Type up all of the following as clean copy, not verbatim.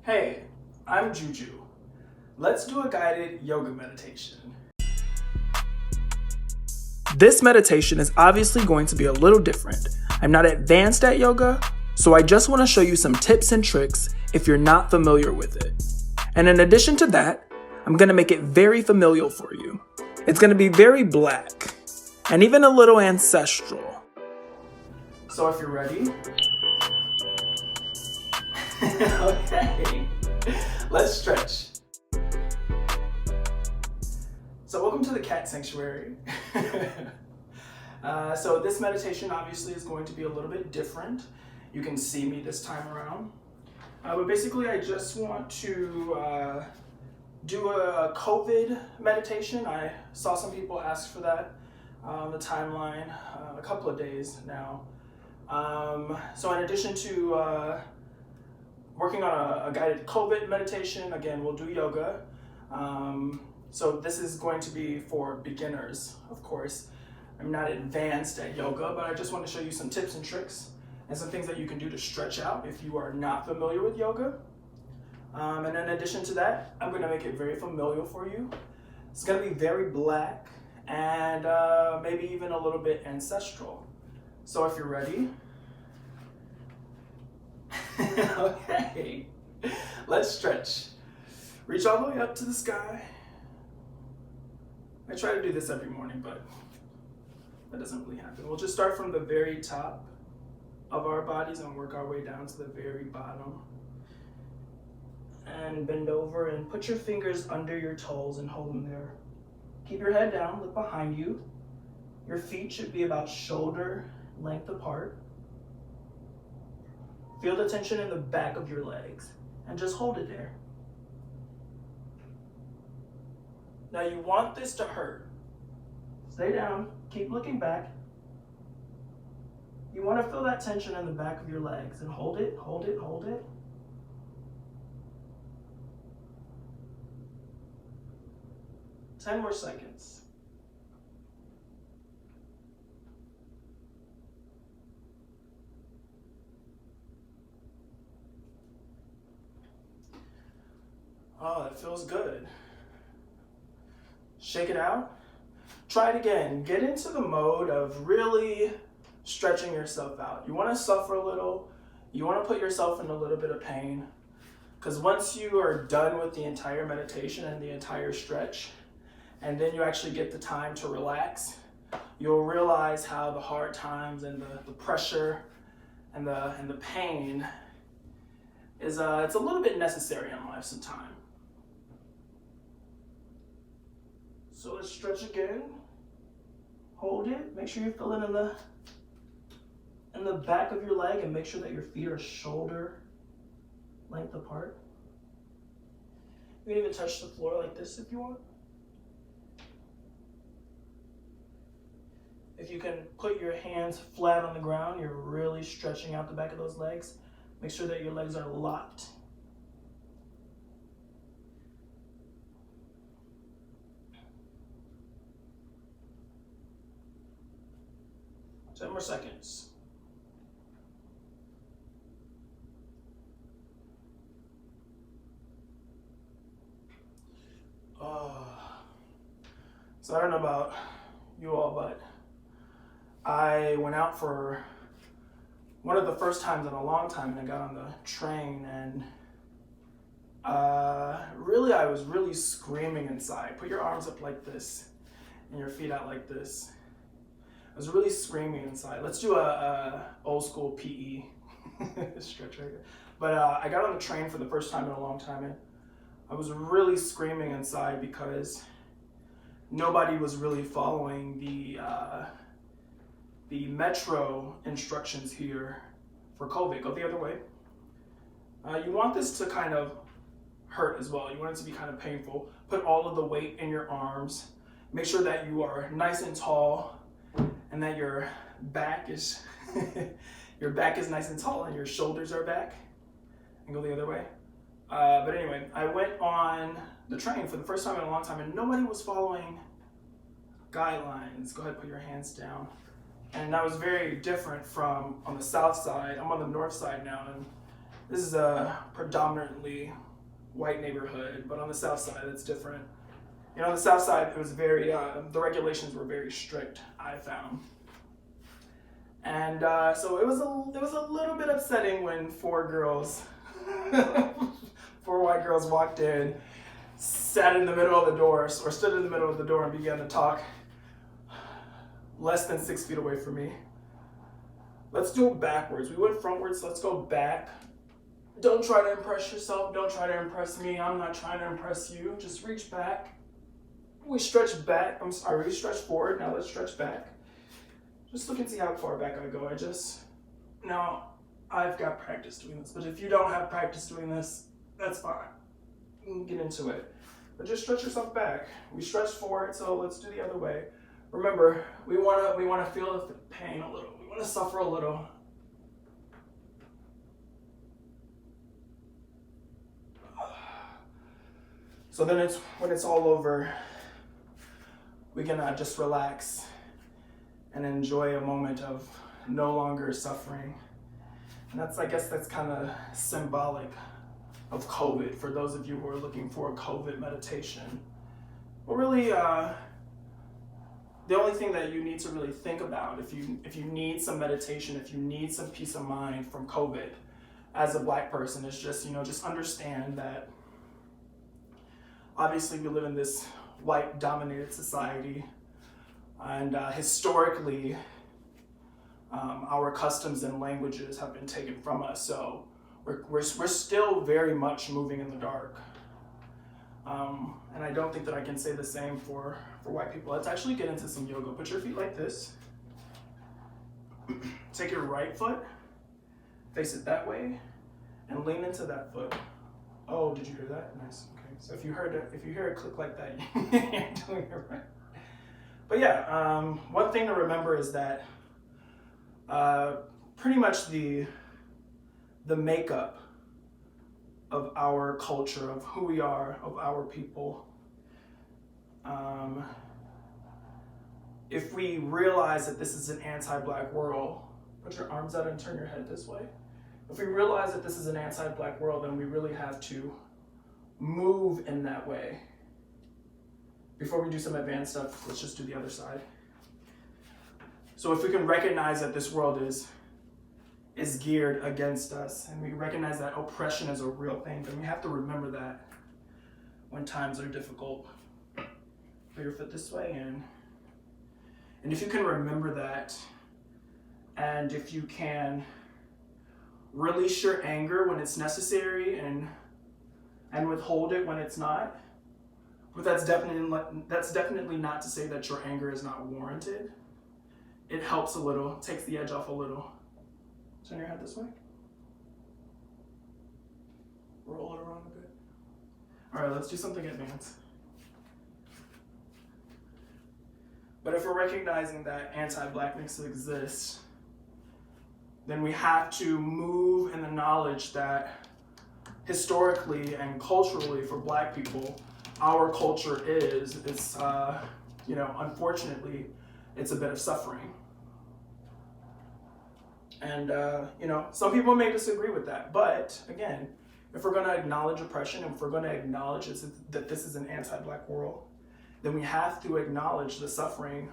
Hey, I'm Juju. Let's do a guided yoga meditation. This meditation is obviously going to be a little different. I'm not advanced at yoga, so I just want to show you some tips and tricks if you're not familiar with it. And in addition to that, I'm going to make it very familial for you. It's going to be very black and even a little ancestral. So if you're ready, okay, let's stretch. So welcome to the cat sanctuary. So this meditation obviously is going to be a little bit different. You can see me this time around. But basically I just want to do a COVID meditation. I saw some people ask for that on the timeline a couple of days now. So in addition to working on a guided COVID meditation, again, we'll do yoga. So this is going to be for beginners, of course. I'm not advanced at yoga, but I just want to show you some tips and tricks and some things that you can do to stretch out if you are not familiar with yoga. And in addition to that, I'm going to make it very familiar for you. It's going to be very black and maybe even a little bit ancestral. So if you're ready, okay, let's stretch. Reach all the way up to the sky. I try to do this every morning, but that doesn't really happen. We'll just start from the very top of our bodies and work our way down to the very bottom. And bend over and put your fingers under your toes and hold them there. Keep your head down, look behind you. Your feet should be about shoulder length apart. Feel the tension in the back of your legs and just hold it there. Now you want this to hurt. Stay down, keep looking back. You want to feel that tension in the back of your legs and hold it, hold it, hold it. Ten more seconds. Oh, that feels good. Shake it out. Try it again. Get into the mode of really stretching yourself out. You want to suffer a little. You want to put yourself in a little bit of pain. Because once you are done with the entire meditation and the entire stretch, and then you actually get the time to relax, you'll realize how the hard times and the pressure and the pain is it's a little bit necessary in life sometimes. So let's stretch again. Hold it. Make sure you feel it in the back of your leg, and make sure that your feet are shoulder length apart. You can even touch the floor like this if you want. If you can put your hands flat on the ground, you're really stretching out the back of those legs. Make sure that your legs are locked. Ten more seconds. So I don't know about you all, but I went out for one of the first times in a long time, and I got on the train, and really I was really screaming inside. Put your arms up like this and your feet out like this. I was really screaming inside. Let's do a old school PE stretch right here. But I got on the train for the first time in a long time, and I was really screaming inside because nobody was really following the metro instructions here for COVID. Go the other way. You want this to kind of hurt as well. You want it to be kind of painful. Put all of the weight in your arms. Make sure that you are nice and tall, and that your back is nice and tall, and your shoulders are back. And go the other way. But anyway, I went on the train for the first time in a long time, and nobody was following guidelines. Go ahead, put your hands down. And that was very different from on the south side. I'm on the north side now, and This is a predominantly white neighborhood, but on the south side, it's different. You know, on the south side, it was very, the regulations were very strict, I found. And so it was a little bit upsetting when four white girls walked in, sat in the middle of the door, or stood in the middle of the door and began to talk less than 6 feet away from me. Let's do it backwards. We went frontwards, let's go back. Don't try to impress yourself, don't try to impress me, I'm not trying to impress you. Just reach back. We stretch back, we stretch forward, now let's stretch back. Just look and see how far back I go. Now, I've got practice doing this, but if you don't have practice doing this, that's fine. You can get into it. But just stretch yourself back. We stretch forward, so let's do the other way. Remember, we wanna feel the pain a little. We wanna suffer a little. So then when it's all over, we can just relax and enjoy a moment of no longer suffering. And I guess that's kind of symbolic of COVID for those of you who are looking for a COVID meditation. But really, the only thing that you need to really think about, if you need some meditation, if you need some peace of mind from COVID as a Black person, is just understand that obviously we live in this white dominated society, and historically our customs and languages have been taken from us, so we're still very much moving in the dark. And I don't think that I can say the same for white people. Let's actually get into some yoga. Put your feet like this. Take your right foot, face it that way, and lean into that foot. Oh, did you hear that? Nice. Okay. So if you hear a click like that, you're doing it right. But yeah, one thing to remember is that pretty much the makeup of our culture, of who we are, of our people, if we realize that this is an anti-Black world, put your arms out and turn your head this way. If we realize that this is an anti-Black world, then we really have to move in that way. Before we do some advanced stuff, let's just do the other side. So if we can recognize that this world is geared against us, and we recognize that oppression is a real thing, then we have to remember that when times are difficult. Put your foot this way, and if you can remember that, and if you can release your anger when it's necessary and withhold it when it's not, but that's definitely not to say that your anger is not warranted. It helps a little, takes the edge off a little. Turn your head this way. Roll it around a bit. All right, let's do something advanced. But if we're recognizing that anti-Blackness exists, then we have to move in the knowledge that historically and culturally for Black people, our culture it's unfortunately, it's a bit of suffering. And, some people may disagree with that. But again, if we're going to acknowledge oppression, and if we're going to acknowledge that this is an anti-Black world, then we have to acknowledge the suffering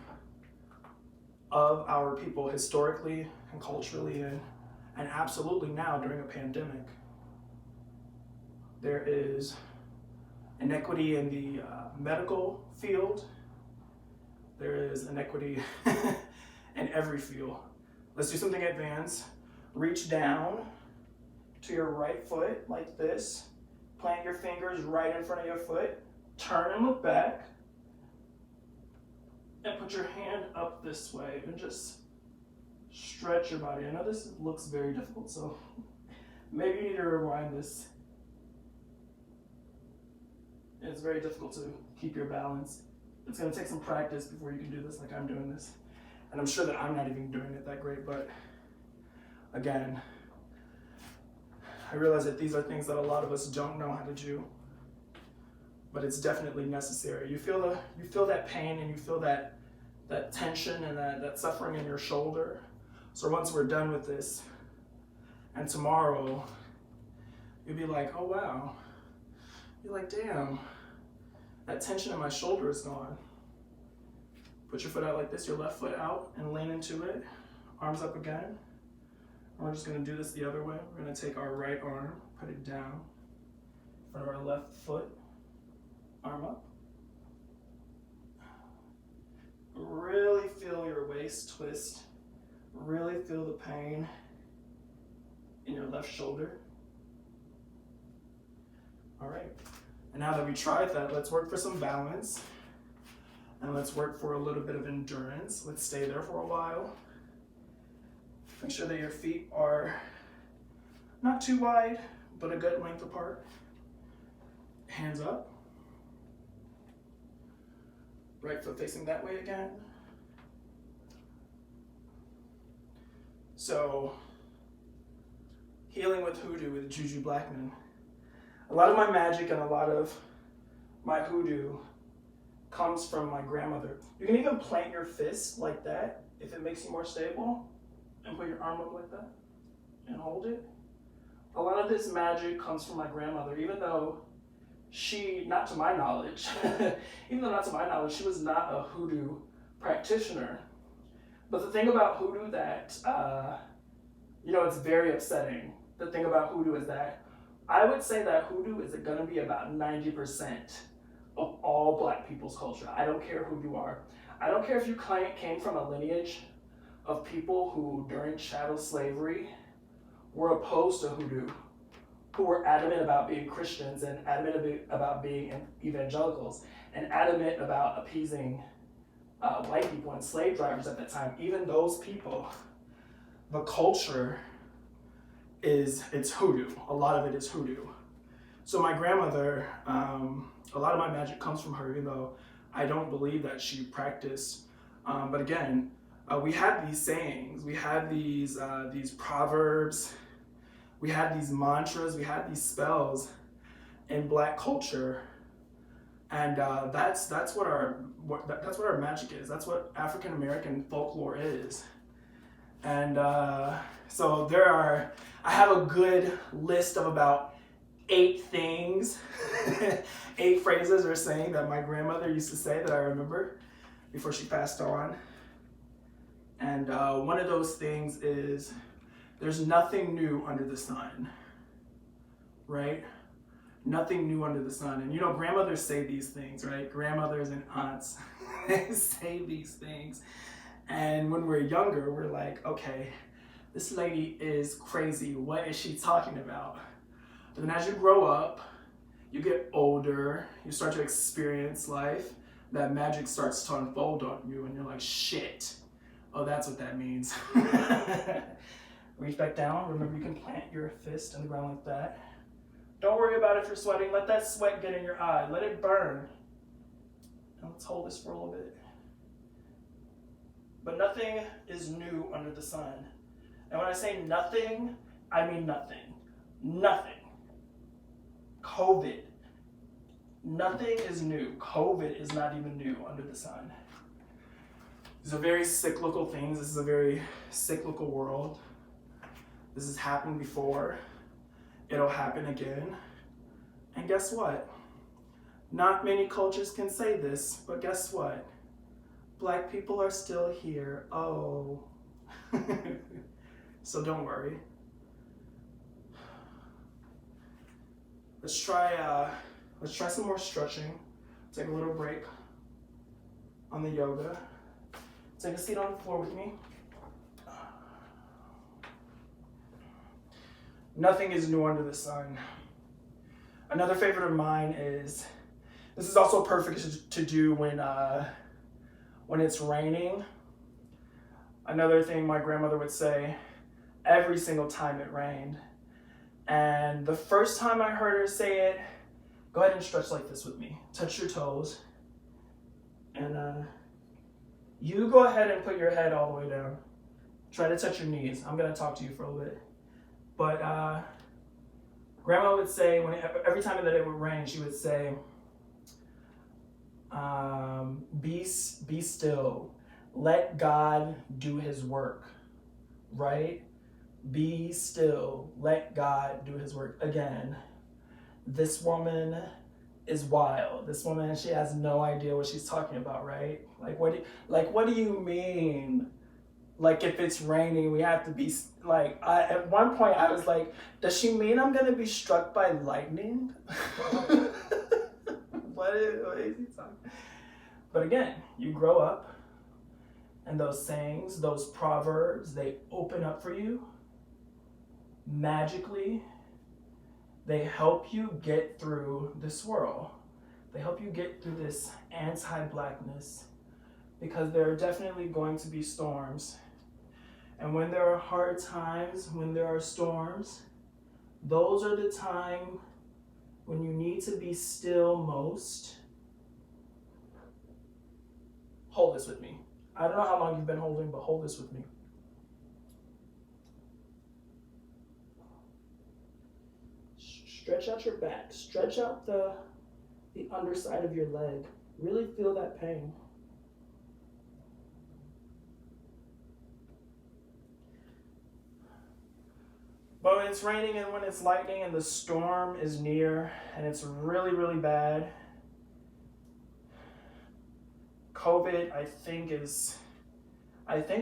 of our people historically and culturally and absolutely now during a pandemic. There is inequity in the medical field. There is inequity in every field. Let's do something advanced. Reach down to your right foot like this. Plant your fingers right in front of your foot. Turn and look back. And put your hand up this way and just stretch your body. I know this looks very difficult, so maybe you need to rewind this. It's very difficult to keep your balance. It's going to take some practice before you can do this like I'm doing this. And I'm sure that I'm not even doing it that great, but again, I realize that these are things that a lot of us don't know how to do, but it's definitely necessary. You feel that pain and you feel that tension and that suffering in your shoulder. So once we're done with this, and tomorrow you'll be like, oh wow. You're like, damn, that tension in my shoulder is gone. Put your foot out like this, your left foot out, and lean into it. Arms up again. And we're just gonna do this the other way. We're gonna take our right arm, put it down in front of our left foot, arm up. Really feel your waist twist. Really feel the pain in your left shoulder. All right, and now that we tried that, let's work for some balance. And let's work for a little bit of endurance. Let's stay there for a while. Make sure that your feet are not too wide, but a good length apart. Hands up. Right foot facing that way again. So, healing with hoodoo with Juju Blackman. A lot of my magic and a lot of my hoodoo comes from my grandmother. You can even plant your fist like that if it makes you more stable, and put your arm up like that and hold it. A lot of this magic comes from my grandmother, even though she, not to my knowledge, she was not a hoodoo practitioner. But the thing about hoodoo that, it's very upsetting. The thing about hoodoo is that I would say that hoodoo is going to be about 90% of all Black people's culture. I don't care who you are. I don't care if you came from a lineage of people who, during chattel slavery, were opposed to hoodoo, who were adamant about being Christians and adamant about being evangelicals, and adamant about appeasing white people and slave drivers at that time. Even those people, the culture it's hoodoo. A lot of it is hoodoo. So my grandmother, a lot of my magic comes from her, even though I don't believe that she practiced. But again, we had these sayings, we had these proverbs, we had these mantras, we had these spells in Black culture, and that's what our magic is. That's what African American folklore is. And so I have a good list of about 8 things, 8 phrases or saying that my grandmother used to say that I remember before she passed on. And one of those things is, there's nothing new under the sun, right? Nothing new under the sun. And grandmothers say these things, right? Grandmothers and aunts they say these things. And when we're younger, we're like, okay, this lady is crazy. What is she talking about? But then as you grow up, you get older, you start to experience life, that magic starts to unfold on you, and you're like, shit. Oh, that's what that means. Reach back down. Remember, you can plant your fist in the ground like that. Don't worry about if you're sweating. Let that sweat get in your eye. Let it burn. And let's hold this for a little bit. But nothing is new under the sun. And when I say nothing, I mean nothing. Nothing. COVID. Nothing is new. COVID is not even new under the sun. These are very cyclical things. This is a very cyclical world. This has happened before. It'll happen again. And guess what? Not many cultures can say this, but guess what? Black people are still here. Oh. So don't worry. Let's try some more stretching. Take a little break on the yoga. Take a seat on the floor with me. Nothing is new under the sun. Another favorite of mine is, this is also perfect to do when it's raining. Another thing my grandmother would say every single time it rained. And the first time I heard her say it, go ahead and stretch like this with me. Touch your toes. And you go ahead and put your head all the way down. Try to touch your knees. I'm going to talk to you for a little bit. But Grandma would say, every time that it would rain, she would say, be still. Let God do his work, right? Be still. Let God do his work. Again, this woman is wild. This woman, she has no idea what she's talking about, right? What do you mean? Like, if it's raining, we have to be like. At one point, I was like, "Does she mean I'm gonna be struck by lightning?" what is he talking? But again, you grow up, and those sayings, those proverbs, they open up for you magically. They help you get through this world. They help you get through this anti-blackness, because there are definitely going to be storms. And when there are hard times, when there are storms, those are the time when you need to be still most. Hold this with me. I don't know how long you've been holding, but hold this with me. Stretch out your back. Stretch out the underside of your leg. Really feel that pain. But when it's raining and when it's lightning and the storm is near and it's really, really bad, COVID, I think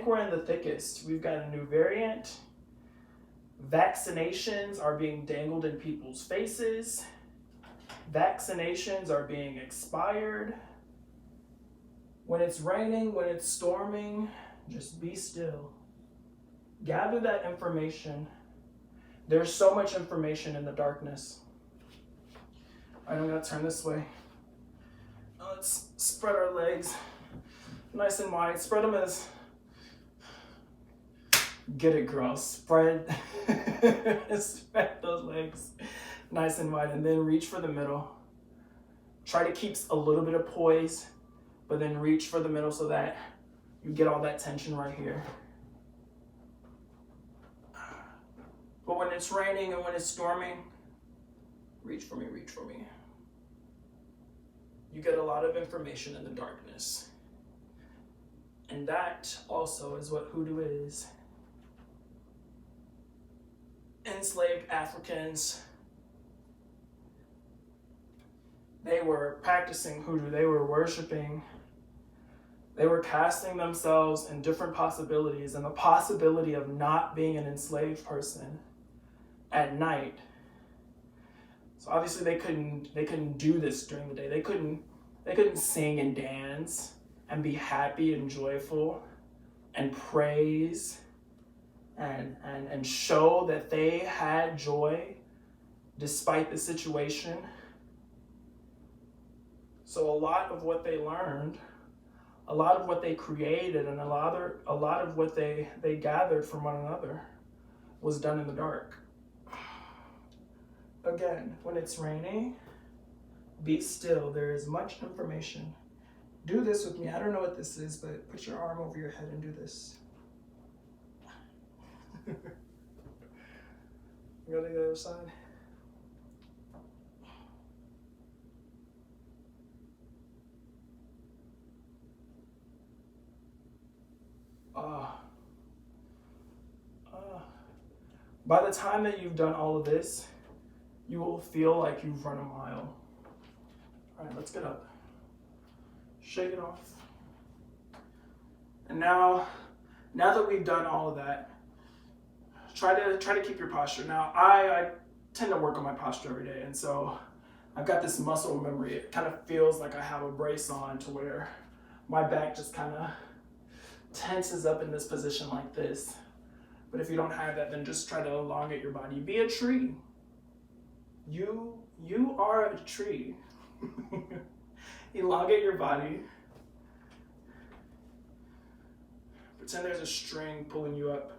we're in the thickest. We've got a new variant. Vaccinations are being dangled in people's faces. Vaccinations are being expired. When it's raining, when it's storming, just be still. Gather that information. There's so much information in the darkness. All right, I'm gonna turn this way. Let's spread our legs nice and wide. Spread them as... Get it, girl. Spread those legs nice and wide, and then reach for the middle. Try to keep a little bit of poise, but then reach for the middle so that you get all that tension right here. But when it's raining and when it's storming, reach for me, reach for me. You get a lot of information in the darkness. And that also is what hoodoo is. Enslaved Africans, they were practicing hoodoo, they were worshiping, they were casting themselves in different possibilities, and the possibility of not being an enslaved person at night. So obviously they couldn't do this during the day. They couldn't sing and dance and be happy and joyful and praise and show that they had joy despite the situation. So a lot of what they learned, a lot of what they created, and a lot of what they gathered from one another was done in the dark. Again, when it's raining, be still. There is much information. Do this with me. I don't know what this is, but put your arm over your head and do this. Go to the other side. By the time that you've done all of this, you will feel like you've run a mile. All right, let's get up. Shake it off. And now that we've done all of that, try to keep your posture. Now, I tend to work on my posture every day, and so I've got this muscle memory. It kind of feels like I have a brace on, to where my back just kind of tenses up in this position like this. But if you don't have that, then just try to elongate your body. Be a tree. You are a tree. Elongate your body. Pretend there's a string pulling you up.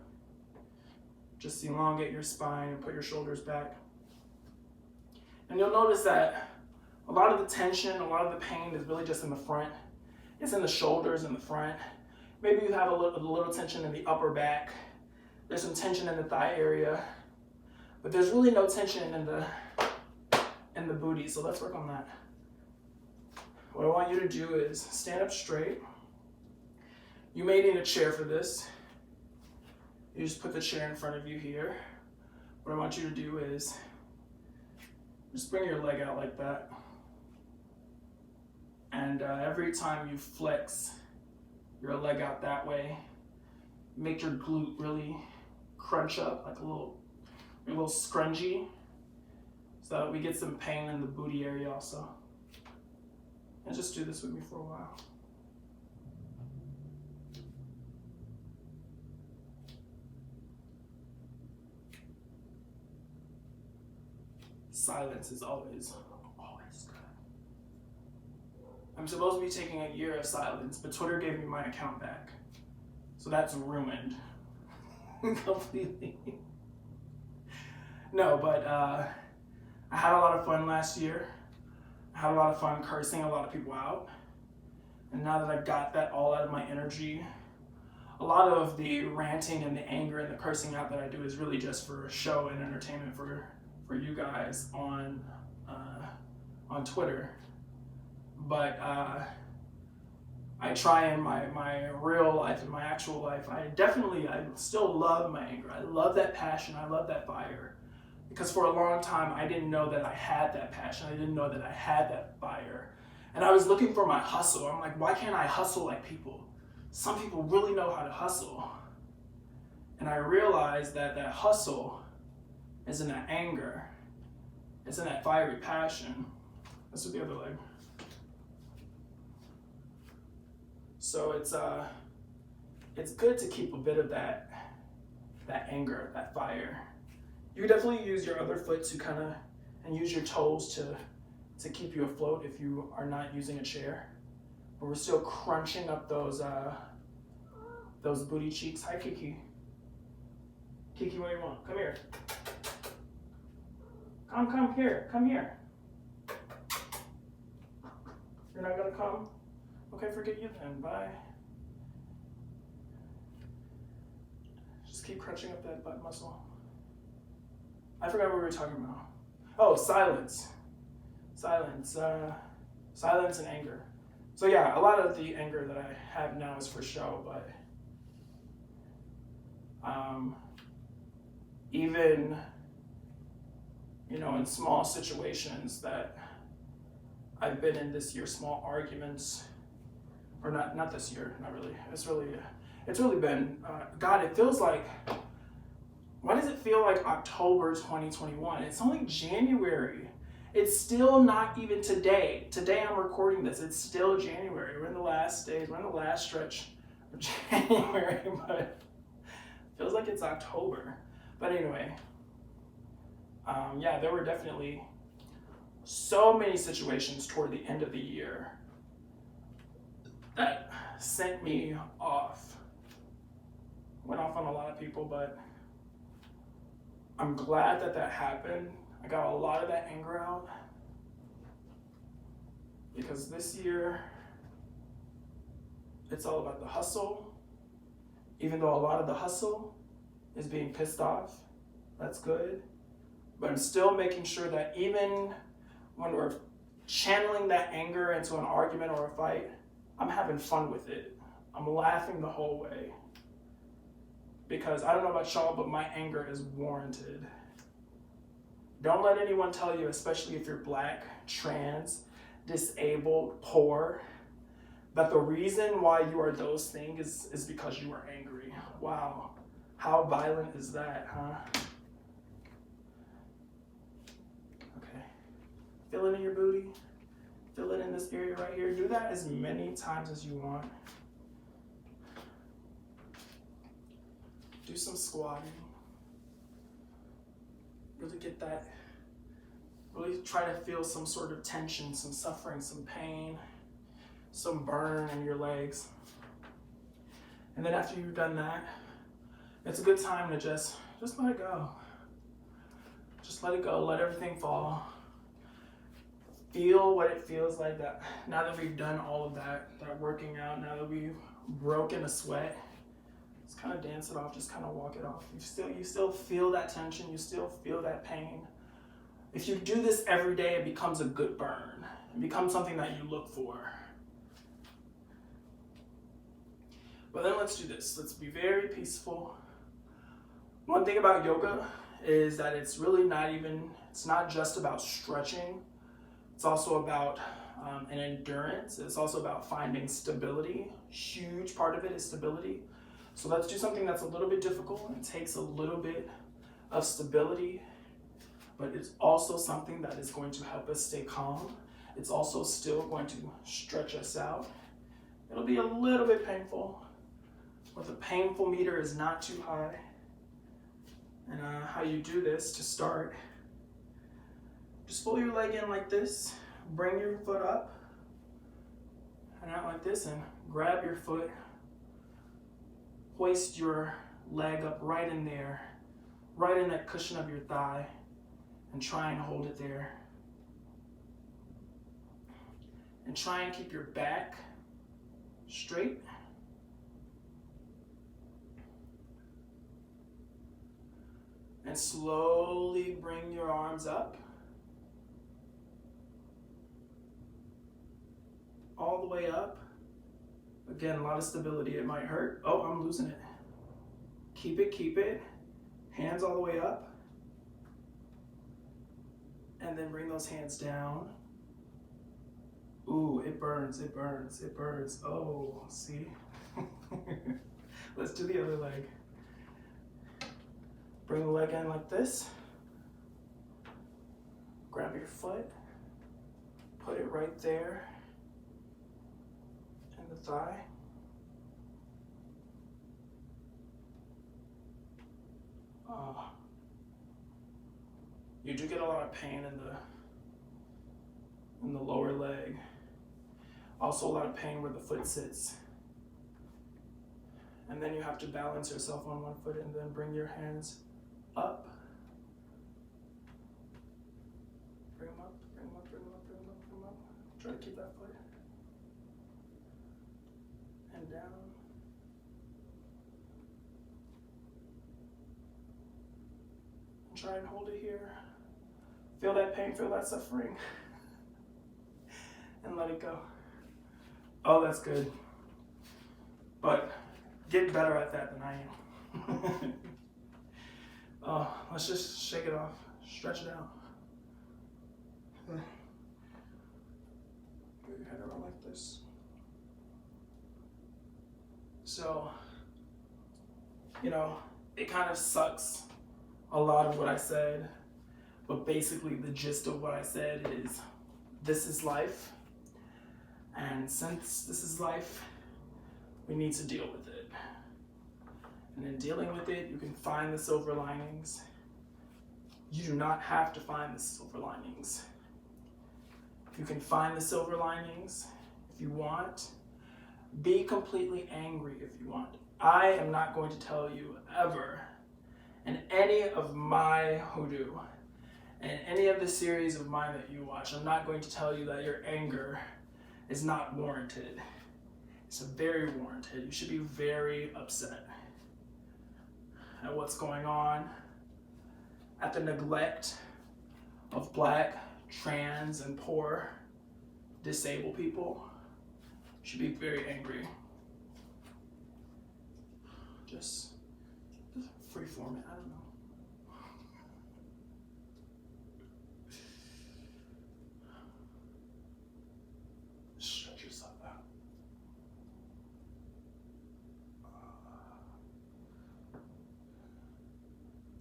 Just elongate your spine and put your shoulders back. And you'll notice that a lot of the tension, a lot of the pain is really just in the front. It's in the shoulders, in the front. Maybe you have a little tension in the upper back. There's some tension in the thigh area, but there's really no tension in the booty. So let's work on that. What I want you to do is stand up straight. You may need a chair for this. You just put the chair in front of you here. What I want you to do is just bring your leg out like that. And every time you flex your leg out that way, make your glute really crunch up, like a little scrungy, so that we get some pain in the booty area also. And just do this with me for a while. Silence is always good. I'm supposed to be taking a year of silence, but Twitter gave me my account back. So that's ruined completely. No, but I had a lot of fun last year. I had a lot of fun cursing a lot of people out. And now that I've got that all out of my energy, a lot of the ranting and the anger and the cursing out that I do is really just for show and entertainment for you guys on Twitter. But I try in my real life, in my actual life, I still love my anger. I love that passion. I love that fire. Because for a long time, I didn't know that I had that passion. I didn't know that I had that fire. And I was looking for my hustle. I'm like, why can't I hustle like people? Some people really know how to hustle. And I realized that that hustle is in that anger. It's in that fiery passion. That's with the other leg. So it's good to keep a bit of that anger, that fire. You can definitely use your other foot to and use your toes to keep you afloat if you are not using a chair. But we're still crunching up those booty cheeks. Hi, Kiki. Kiki, what do you want? Come here. Come here. Come here. You're not gonna come? Okay, forget you then. Bye. Just keep crunching up that butt muscle. I forgot what we were talking about. Oh, silence. Silence and anger. So yeah, a lot of the anger that I have now is for show, but even, in small situations that I've been in this year, small arguments, or not this year, not really. It's really been, God, it feels like, why does it feel like October 2021? It's only January. It's still not even today. Today I'm recording this. It's still January. We're in the last days. We're in the last stretch of January, but it feels like it's October. But anyway, there were definitely so many situations toward the end of the year that sent me off. Went off on a lot of people, but I'm glad that happened. I got a lot of that anger out because this year it's all about the hustle. Even though a lot of the hustle is being pissed off, that's good. But I'm still making sure that even when we're channeling that anger into an argument or a fight, I'm having fun with it. I'm laughing the whole way. Because I don't know about y'all, but my anger is warranted. Don't let anyone tell you, especially if you're black, trans, disabled, poor, that the reason why you are those things is because you are angry. Wow. How violent is that, huh? Okay. Feel it in your booty. Feel it in this area right here. Do that as many times as you want. Do some squatting. Really get that. Really try to feel some sort of tension, some suffering, some pain, some burn in your legs. And then after you've done that, it's a good time to just let it go. Just let it go, let everything fall. Feel what it feels like that now that we've done all of that working out, now that we've broken a sweat, just kind of dance it off, just kind of walk it off. You still feel that tension, you still feel that pain. If you do this every day, it becomes a good burn. It becomes something that you look for. But then let's do this. Let's be very peaceful. One thing about yoga is that it's not just about stretching. It's also about an endurance. It's also about finding stability. Huge part of it is stability. So let's do something that's a little bit difficult and takes a little bit of stability, but it's also something that is going to help us stay calm. It's also still going to stretch us out. It'll be a little bit painful, but the painful meter is not too high. And how you do this to start, just pull your leg in like this, bring your foot up and out like this, and grab your foot, hoist your leg up right in there, right in that cushion of your thigh, and try and hold it there. And try and keep your back straight. And slowly bring your arms up. All the way up. Again, a lot of stability. It might hurt. Oh, I'm losing it. Keep it, keep it. Hands all the way up. And then bring those hands down. Ooh, it burns, it burns, it burns. Oh, see? Let's do the other leg. Bring the leg in like this. Grab your foot. Put it right there in the thigh. You do get a lot of pain in the lower leg. Also a lot of pain where the foot sits. And then you have to balance yourself on one foot and then bring your hands up. Bring them up, bring them up, bring them up, bring them up, bring them up. Try to keep that foot. And down. And try and hold it here. Feel that pain, feel that suffering. And let it go. Oh, that's good. But get better at that than I am. Let's just shake it off. Stretch it out. Put your head around like this. So, it kind of sucks a lot of what I said, but basically the gist of what I said is this is life. And since this is life, we need to deal with it. And in dealing with it, you can find the silver linings. You do not have to find the silver linings. You can find the silver linings if you want. Be completely angry if you want. I am not going to tell you ever in any of my hoodoo, in any of the series of mine that you watch, I'm not going to tell you that your anger is not warranted. It's very warranted. You should be very upset at what's going on, at the neglect of Black, trans, and poor, disabled people. You should be very angry. Just freeform it, I don't know. Stretch yourself out.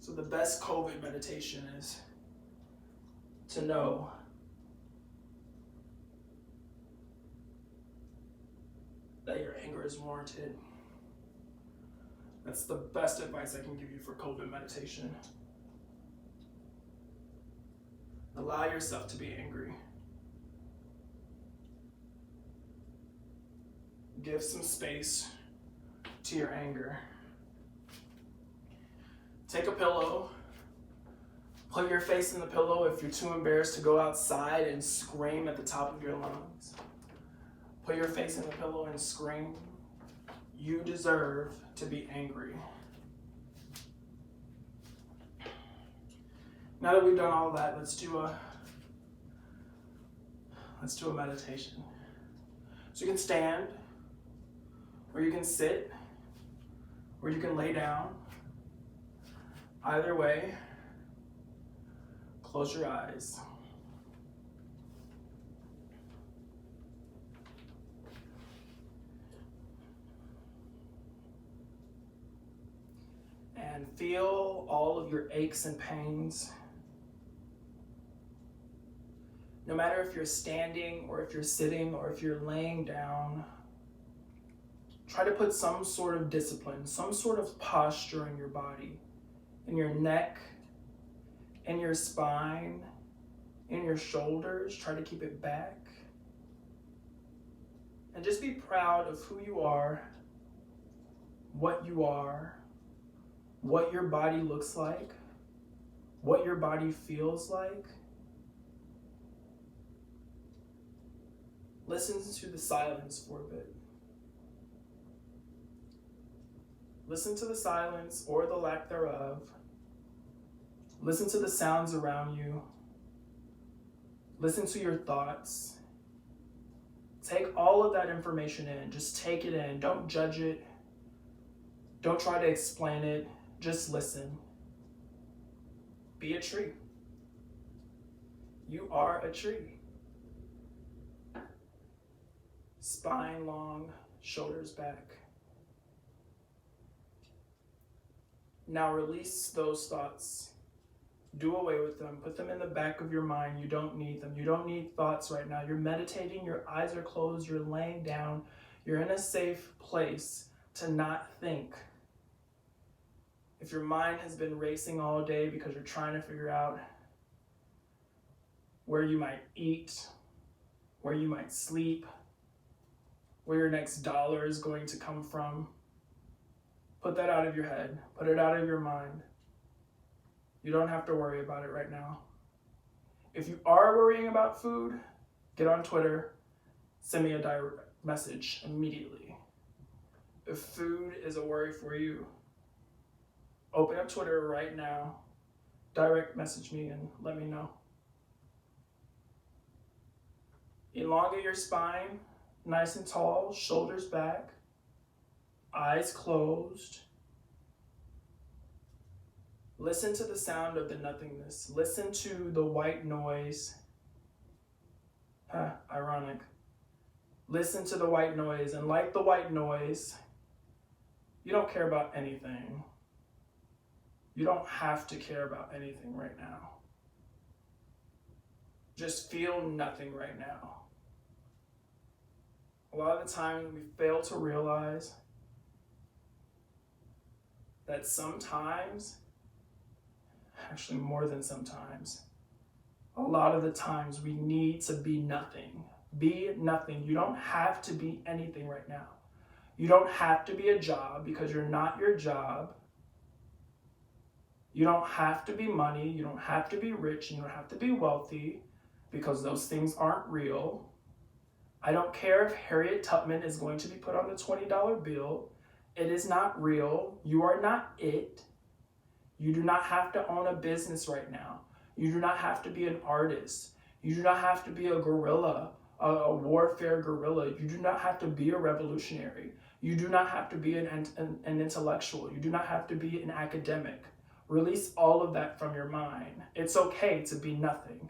So the best COVID meditation is to know that your anger is warranted. That's the best advice I can give you for COVID meditation. Allow yourself to be angry. Give some space to your anger. Take a pillow. Put your face in the pillow if you're too embarrassed to go outside and scream at the top of your lungs. Put your face in the pillow and scream. You deserve to be angry. Now that we've done all that, let's do a meditation. So you can stand, or you can sit, or you can lay down. Either way, close your eyes. And feel all of your aches and pains. No matter if you're standing or if you're sitting or if you're laying down, try to put some sort of discipline, some sort of posture in your body, in your neck, in your spine, in your shoulders. Try to keep it back. And just be proud of who you are, what your body looks like, what your body feels like. Listen to the silence for a bit. Listen to the silence or the lack thereof. Listen to the sounds around you. Listen to your thoughts. Take all of that information in. Just take it in. Don't judge it. Don't try to explain it. Just listen. Be a tree. You are a tree. Spine long, shoulders back. Now release those thoughts. Do away with them. Put them in the back of your mind. You don't need them. You don't need thoughts right now. You're meditating. Your eyes are closed. You're laying down. You're in a safe place to not think. If your mind has been racing all day because you're trying to figure out where you might eat, where you might sleep, where your next dollar is going to come from, put that out of your head. Put it out of your mind. You don't have to worry about it right now. If you are worrying about food, get on Twitter, send me a direct message immediately. If food is a worry for you, open up Twitter right now, direct message me and let me know. Elongate your spine, nice and tall, shoulders back, eyes closed. Listen to the sound of the nothingness. Listen to the white noise. Ironic. Listen to the white noise, and like the white noise, you don't care about anything. You don't have to care about anything right now. Just feel nothing right now. A lot of the time we fail to realize that sometimes, actually more than sometimes, a lot of the times we need to be nothing. Be nothing. You don't have to be anything right now. You don't have to be a job because you're not your job. You don't have to be money. You don't have to be rich. You don't have to be wealthy because those things aren't real. I don't care if Harriet Tubman is going to be put on the $20 bill. It is not real. You are not it. You do not have to own a business right now. You do not have to be an artist. You do not have to be a guerrilla, a warfare guerrilla. You do not have to be a revolutionary. You do not have to be an intellectual. You do not have to be an academic. Release all of that from your mind. It's okay to be nothing.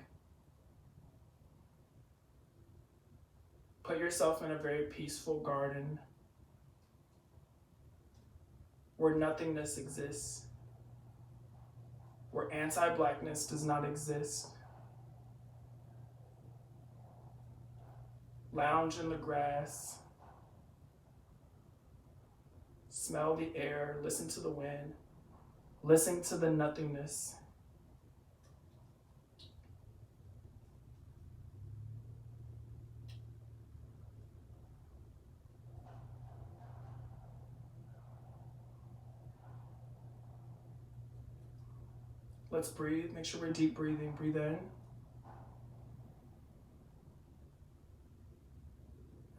Put yourself in a very peaceful garden where nothingness exists, where anti-blackness does not exist. Lounge in the grass, smell the air, listen to the wind, listen to the nothingness. Let's breathe. Make sure we're deep breathing. Breathe in.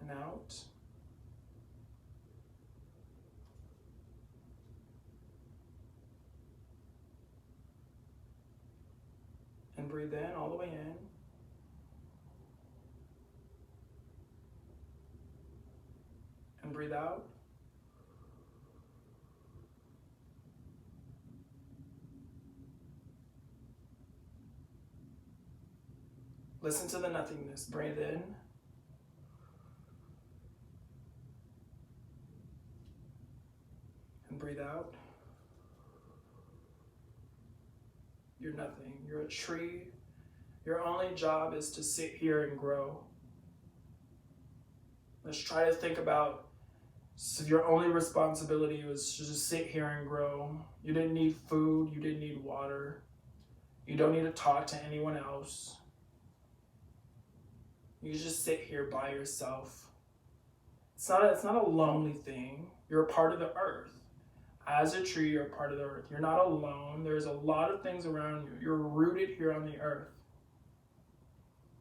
And out. And breathe in all the way in. And breathe out. Listen to the nothingness. Breathe in. And breathe out. You're nothing. You're a tree. Your only job is to sit here and grow. Let's try to think about, so your only responsibility was to just sit here and grow. You didn't need food. You didn't need water. You don't need to talk to anyone else. You just sit here by yourself. It's not a lonely thing. You're a part of the earth. As a tree, you're a part of the earth. You're not alone. There's a lot of things around you. You're rooted here on the earth.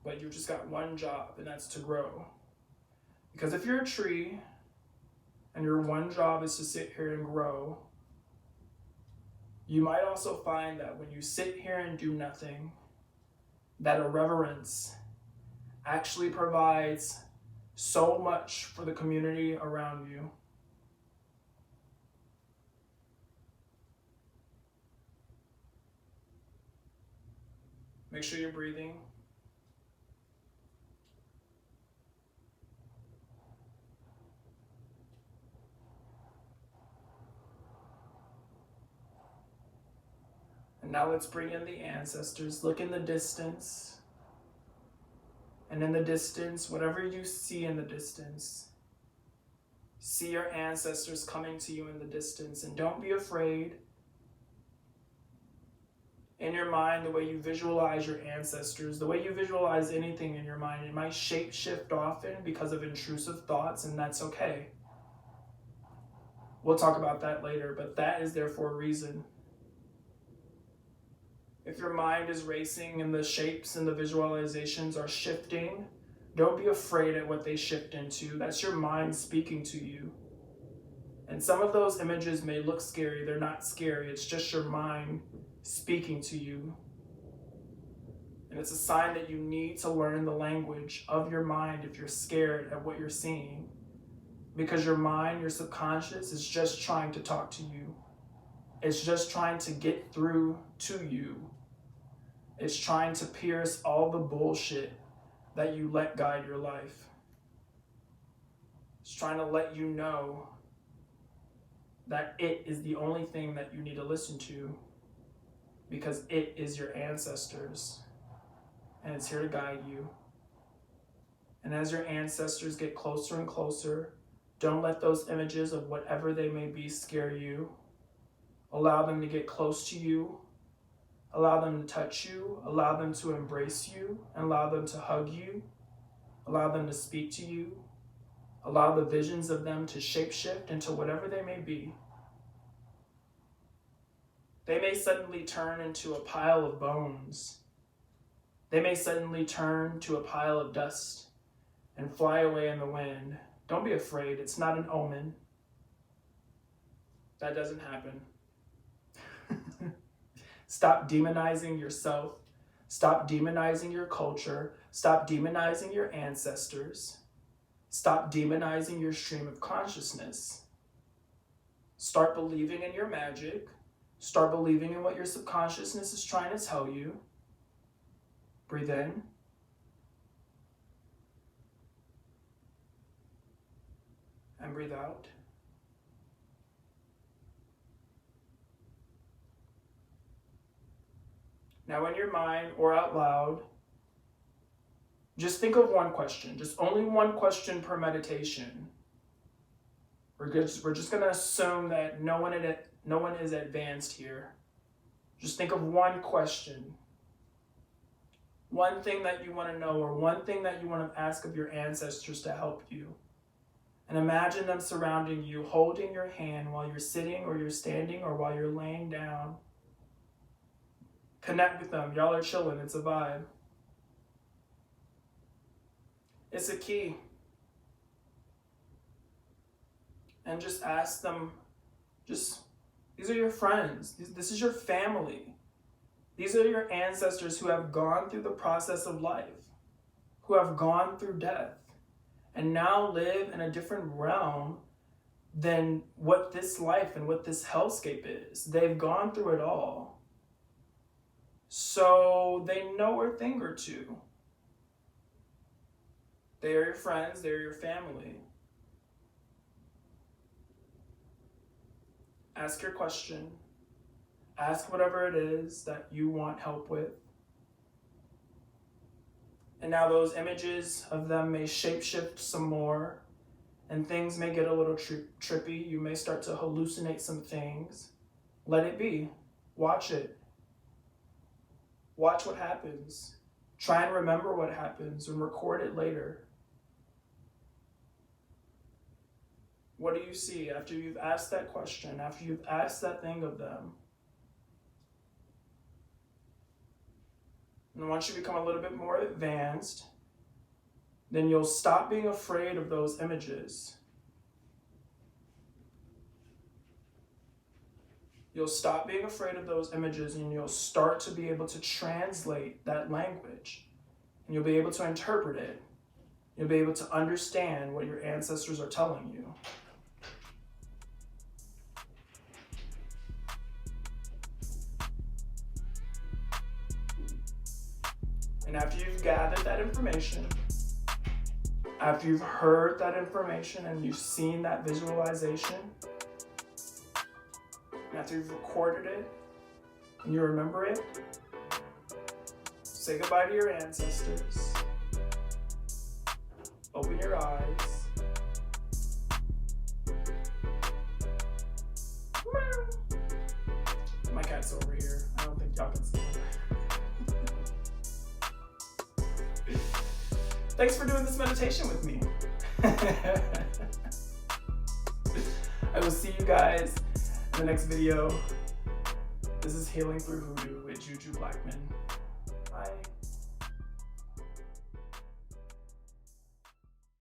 But you've just got one job, and that's to grow. Because if you're a tree, and your one job is to sit here and grow, you might also find that when you sit here and do nothing, that irreverence actually provides so much for the community around you. Make sure you're breathing. And now let's bring in the ancestors. Look in the distance. And in the distance, whatever you see in the distance, see your ancestors coming to you in the distance. And don't be afraid. In your mind, the way you visualize your ancestors, the way you visualize anything in your mind, it might shape shift often because of intrusive thoughts, and that's okay. We'll talk about that later, but that is there for a reason. If your mind is racing and the shapes and the visualizations are shifting, don't be afraid at what they shift into. That's your mind speaking to you. And some of those images may look scary. They're not scary. It's just your mind speaking to you. And it's a sign that you need to learn the language of your mind if you're scared at what you're seeing. Because your mind, your subconscious, is just trying to talk to you. It's just trying to get through to you. It's trying to pierce all the bullshit that you let guide your life. It's trying to let you know that it is the only thing that you need to listen to, because it is your ancestors, and it's here to guide you. And as your ancestors get closer and closer, don't let those images of whatever they may be scare you. Allow them to get close to you. Allow them to touch you. Allow them to embrace you. And allow them to hug you. Allow them to speak to you. Allow the visions of them to shapeshift into whatever they may be. They may suddenly turn into a pile of bones. They may suddenly turn to a pile of dust and fly away in the wind. Don't be afraid. It's not an omen. That doesn't happen. Stop demonizing yourself. Stop demonizing your culture. Stop demonizing your ancestors. Stop demonizing your stream of consciousness. Start believing in your magic. Start believing in what your subconsciousness is trying to tell you. Breathe in. And breathe out. Now in your mind or out loud, just think of one question. Just only one question per meditation. We're just going to assume that no one is advanced here. Just think of one question. One thing that you want to know, or one thing that you want to ask of your ancestors to help you. And imagine them surrounding you, holding your hand while you're sitting or you're standing or while you're laying down. Connect with them. Y'all are chilling. It's a vibe. It's a key. And just ask them, these are your friends. This is your family. These are your ancestors who have gone through the process of life, who have gone through death, and now live in a different realm than what this life and what this hellscape is. They've gone through it all. So they know a thing or two. They are your friends, they're your family. Ask your question. Ask whatever it is that you want help with. And now those images of them may shapeshift some more, and things may get a little trippy. You may start to hallucinate some things. Let it be. Watch it. Watch what happens. Try and remember what happens and record it later. What do you see after you've asked that question, after you've asked that thing of them? And once you become a little bit more advanced, then you'll stop being afraid of those images. You'll stop being afraid of those images, and you'll start to be able to translate that language. And you'll be able to interpret it. You'll be able to understand what your ancestors are telling you. And after you've gathered that information, after you've heard that information and you've seen that visualization, and after you've recorded it and you remember it, say goodbye to your ancestors. Open your eyes. My cat's over here. I don't think y'all can see him. Thanks for doing this meditation with me. I will see you guys in the next video. This is Healing Through Hoodoo with Juju Blackman.